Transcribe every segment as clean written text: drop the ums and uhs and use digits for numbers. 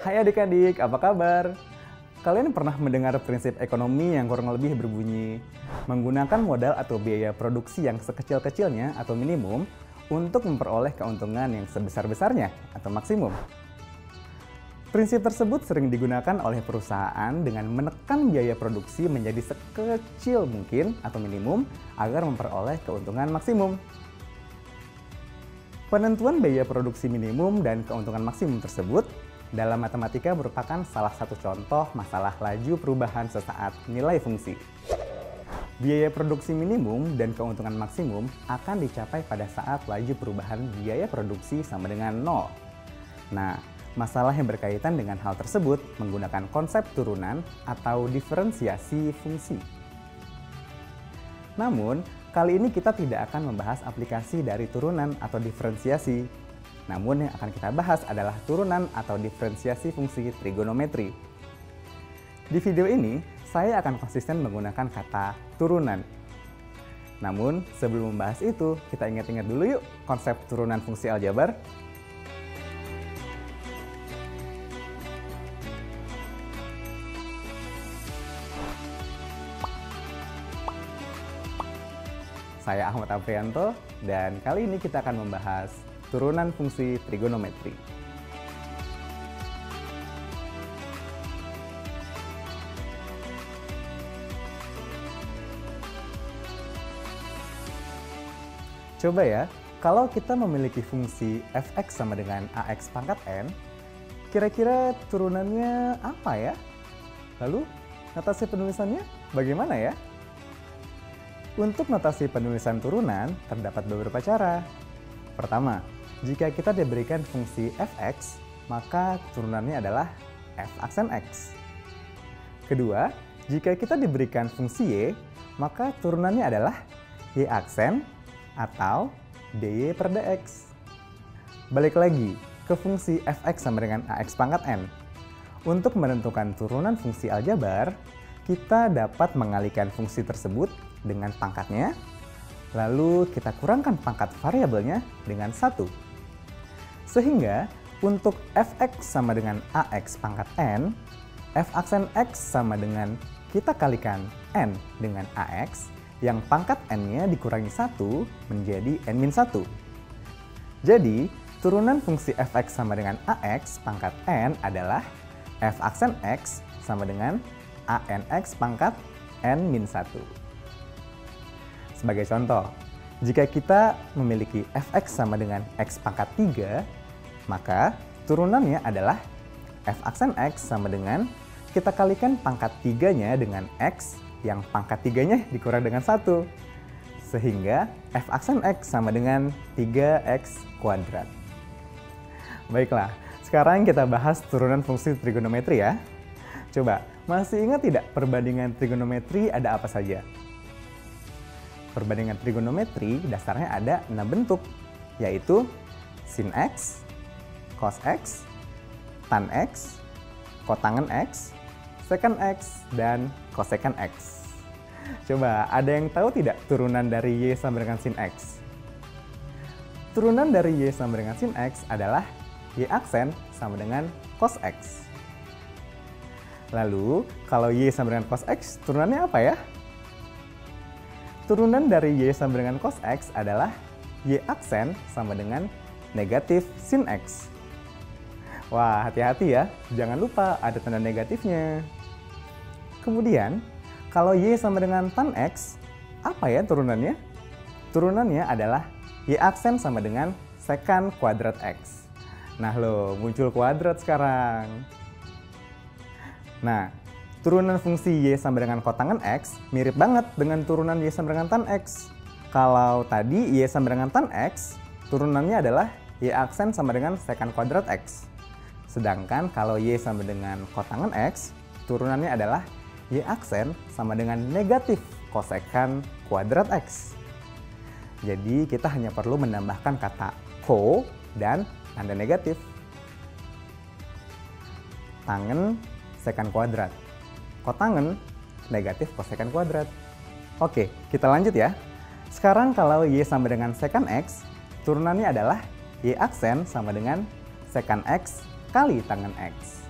Hai adik-adik, apa kabar? Kalian pernah mendengar prinsip ekonomi yang kurang lebih berbunyi menggunakan modal atau biaya produksi yang sekecil-kecilnya atau minimum untuk memperoleh keuntungan yang sebesar-besarnya atau maksimum. Prinsip tersebut sering digunakan oleh perusahaan dengan menekan biaya produksi menjadi sekecil mungkin atau minimum agar memperoleh keuntungan maksimum. Penentuan biaya produksi minimum dan keuntungan maksimum tersebut dalam matematika merupakan salah satu contoh masalah laju perubahan sesaat nilai fungsi. Biaya produksi minimum dan keuntungan maksimum akan dicapai pada saat laju perubahan biaya produksi sama dengan 0. Nah, masalah yang berkaitan dengan hal tersebut menggunakan konsep turunan atau diferensiasi fungsi. Namun, kali ini kita tidak akan membahas aplikasi dari turunan atau diferensiasi. Namun yang akan kita bahas adalah turunan atau diferensiasi fungsi trigonometri. Di video ini, saya akan konsisten menggunakan kata turunan. Namun, sebelum membahas itu, kita ingat-ingat dulu yuk konsep turunan fungsi aljabar. Saya Ahmad Aprianto, dan kali ini kita akan membahas turunan fungsi trigonometri. Coba ya, kalau kita memiliki fungsi fx sama dengan ax pangkat n, kira-kira turunannya apa ya? Lalu, notasi penulisannya bagaimana ya? Untuk notasi penulisan turunan, terdapat beberapa cara. Pertama, jika kita diberikan fungsi fx, maka turunannya adalah f aksen x. Kedua, jika kita diberikan fungsi y, maka turunannya adalah y aksen atau dy per dx. Balik lagi ke fungsi fx sama dengan ax pangkat n. Untuk menentukan turunan fungsi aljabar, kita dapat mengalihkan fungsi tersebut dengan pangkatnya, lalu kita kurangkan pangkat variabelnya dengan 1. Sehingga untuk fx sama dengan ax pangkat n, f aksen x sama dengan kita kalikan n dengan ax, yang pangkat n-nya dikurangi 1 menjadi n-1. Jadi, turunan fungsi fx sama dengan ax pangkat n adalah f aksen x sama dengan anx pangkat n-1. Sebagai contoh, jika kita memiliki fx sama dengan x pangkat 3, maka turunannya adalah f aksen x sama dengan kita kalikan pangkat 3-nya dengan x yang pangkat 3-nya dikurang dengan 1. Sehingga f aksen x sama dengan 3x kuadrat. Baiklah, sekarang kita bahas turunan fungsi trigonometri ya. Coba, masih ingat tidak perbandingan trigonometri ada apa saja? Perbandingan trigonometri dasarnya ada 6 bentuk, yaitu sin x, cos x, tan x, kotangen x, secant x, dan kosekant x. Coba, ada yang tahu tidak turunan dari y sama dengan sin x? Turunan dari y sama dengan sin x adalah y aksen sama dengan cos x. Lalu, kalau y sama dengan cos x, turunannya apa ya? Turunan dari y sama dengan cos x adalah y aksen sama dengan negatif sin x. Wah, hati-hati ya, jangan lupa ada tanda negatifnya. Kemudian, kalau y sama dengan tan x, apa ya turunannya? Turunannya adalah y aksen sama dengan secant kuadrat x. Nah loh, muncul kuadrat sekarang. Nah, turunan fungsi y sama dengan kotangen x mirip banget dengan turunan y sama dengan tan x. Kalau tadi y sama dengan tan x, turunannya adalah y aksen sama dengan secant kuadrat x. Sedangkan kalau y sama dengan kotangen x, turunannya adalah y aksen sama dengan negatif kosekant kuadrat x. Jadi kita hanya perlu menambahkan kata ko dan tanda negatif. Tangen secant kuadrat. Kotangen negatif kosekant kuadrat. Oke, kita lanjut ya. Sekarang kalau y sama dengan secant x, turunannya adalah y aksen sama dengan secant x kali tangen x.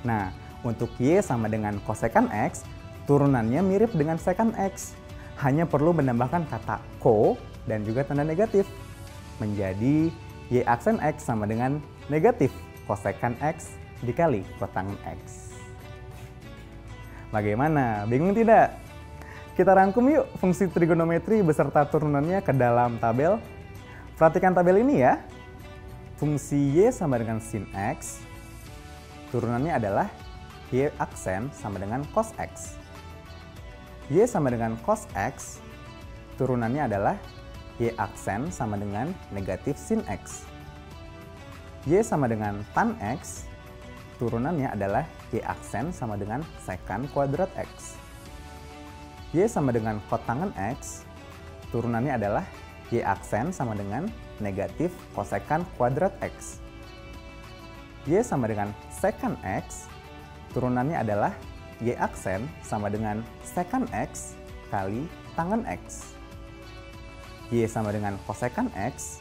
Nah, untuk Y sama dengan kosekan X, turunannya mirip dengan sekan X. Hanya perlu menambahkan kata ko dan juga tanda negatif. Menjadi Y aksen X sama dengan negatif kosekan X dikali kotangan X. Bagaimana? Bingung tidak? Kita rangkum yuk fungsi trigonometri beserta turunannya ke dalam tabel. Perhatikan tabel ini ya. Fungsi Y sama dengan sin X. Turunannya adalah Y aksen sama dengan cos X. Y sama dengan cos X. Turunannya adalah Y aksen sama dengan negatif sin X. Y sama dengan tan X. Turunannya adalah Y aksen sama dengan sekan kuadrat X. Y sama dengan kotangan X. Turunannya adalah Y aksen sama dengan negatif kosekan kuadrat X. Y sama dengan sekan X. Turunannya adalah Y aksen sama dengan sekan X kali tangan X. Y sama dengan kosekan X.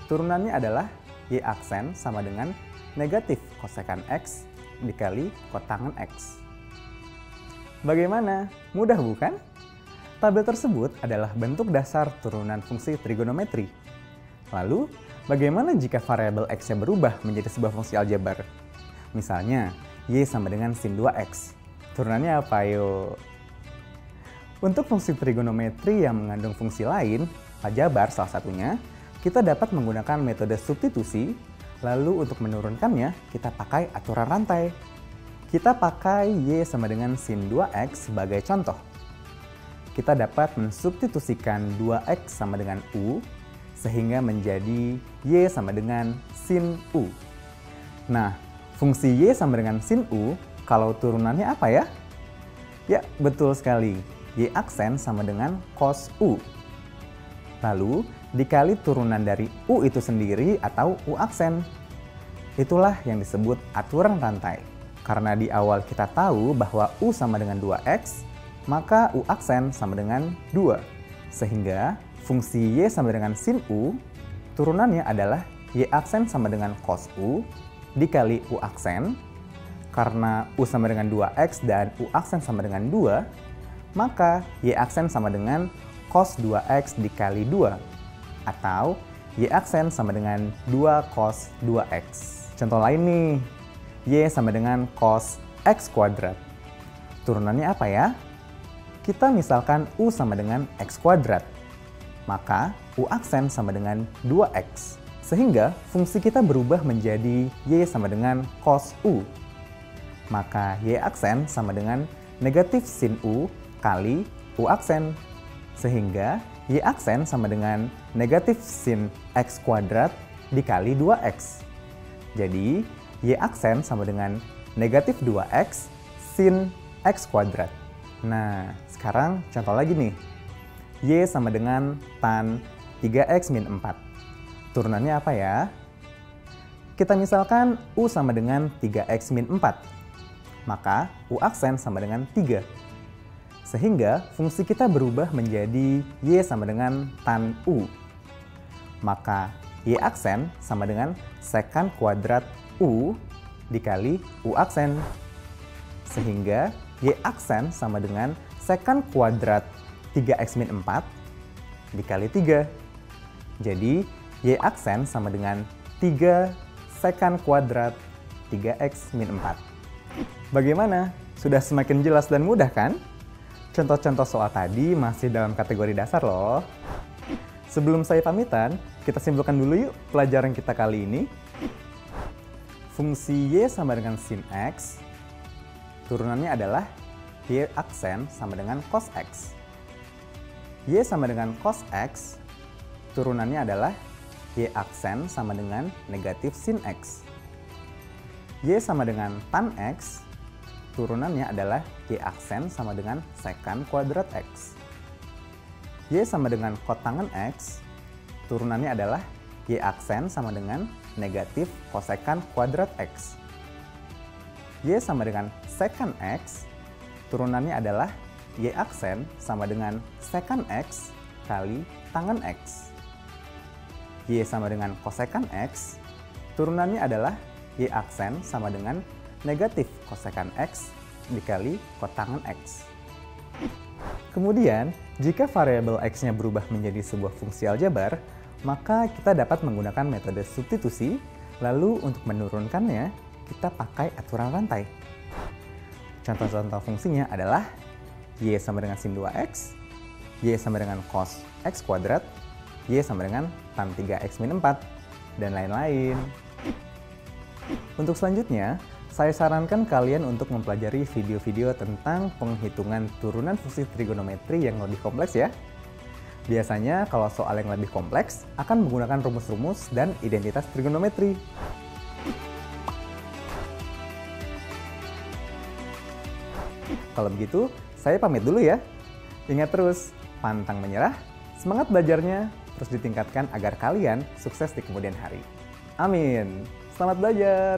Turunannya adalah Y aksen sama dengan negatif kosekan X dikali kotangan X. Bagaimana? Mudah bukan? Tabel tersebut adalah bentuk dasar turunan fungsi trigonometri. Lalu, bagaimana jika variabel X-nya berubah menjadi sebuah fungsi aljabar? Misalnya, Y sama dengan sin 2X. Turunannya apa yuk? Untuk fungsi trigonometri yang mengandung fungsi lain, aljabar salah satunya, kita dapat menggunakan metode substitusi, lalu untuk menurunkannya, kita pakai aturan rantai. Kita pakai Y sama dengan sin 2X sebagai contoh. Kita dapat mensubstitusikan 2X sama dengan U, sehingga menjadi Y sama dengan sin U. Nah, fungsi Y sama dengan sin U, kalau turunannya apa ya? Ya, betul sekali. Y aksen sama dengan cos U. Lalu, dikali turunan dari U itu sendiri atau U aksen. Itulah yang disebut aturan rantai. Karena di awal kita tahu bahwa U sama dengan 2X, maka U aksen sama dengan 2. Sehingga fungsi Y sama dengan sin U, turunannya adalah Y aksen sama dengan cos U dikali U aksen. Karena U sama dengan 2X dan U aksen sama dengan 2, maka Y aksen sama dengan cos 2X dikali 2. Atau Y aksen sama dengan 2 cos 2X. Contoh lain nih, Y sama dengan cos X kuadrat. Turunannya apa ya? Kita misalkan U sama dengan X kuadrat. Maka U aksen sama dengan 2X. Sehingga fungsi kita berubah menjadi Y sama dengan cos U. Maka Y aksen sama dengan negatif sin U kali U aksen. Sehingga Y aksen sama dengan negatif sin X kuadrat dikali 2X. Jadi, Y aksen sama dengan negatif 2X sin X kuadrat. Nah, sekarang contoh lagi nih. Y sama dengan tan 3X min 4. Turunannya apa ya? Kita misalkan U sama dengan 3X min 4. Maka U aksen sama dengan 3. Sehingga fungsi kita berubah menjadi Y sama dengan tan U. Maka Y aksen sama dengan sekan kuadrat U dikali U aksen. Sehingga Y aksen sama dengan sekan kuadrat 3X min 4 dikali 3. Jadi Y aksen sama dengan 3 sekan kuadrat 3X min 4. Bagaimana? Sudah semakin jelas dan mudah kan? Contoh-contoh soal tadi masih dalam kategori dasar loh. Sebelum saya pamitan, kita simpulkan dulu yuk pelajaran kita kali ini. Fungsi Y sama dengan sin X. Turunannya adalah Y aksen sama dengan cos X. Y sama dengan cos X. Turunannya adalah Y aksen sama dengan negatif sin X. Y sama dengan tan X. Turunannya adalah Y aksen sama dengan sekan kuadrat X. Y sama dengan kotangan X. Turunannya adalah Y aksen sama dengan negatif kosekan kuadrat X. Y sama dengan sekan X. Turunannya adalah Y aksen sama dengan sekan X kali tangan X. Y sama dengan kosekan X. Turunannya adalah Y aksen sama dengan negatif kosekan X dikali kotangan X. Kemudian, jika variabel X-nya berubah menjadi sebuah fungsi aljabar, maka kita dapat menggunakan metode substitusi, lalu untuk menurunkannya, kita pakai aturan rantai. Contoh-contoh fungsinya adalah Y sama dengan sin 2X, Y sama dengan cos X kuadrat, Y sama dengan tan 3X min 4, dan lain-lain. Untuk selanjutnya, saya sarankan kalian untuk mempelajari video-video tentang penghitungan turunan fungsi trigonometri yang lebih kompleks ya. Biasanya kalau soal yang lebih kompleks akan menggunakan rumus-rumus dan identitas trigonometri. Kalau begitu, saya pamit dulu ya. Ingat terus, pantang menyerah, semangat belajarnya terus ditingkatkan agar kalian sukses di kemudian hari. Amin. Selamat belajar.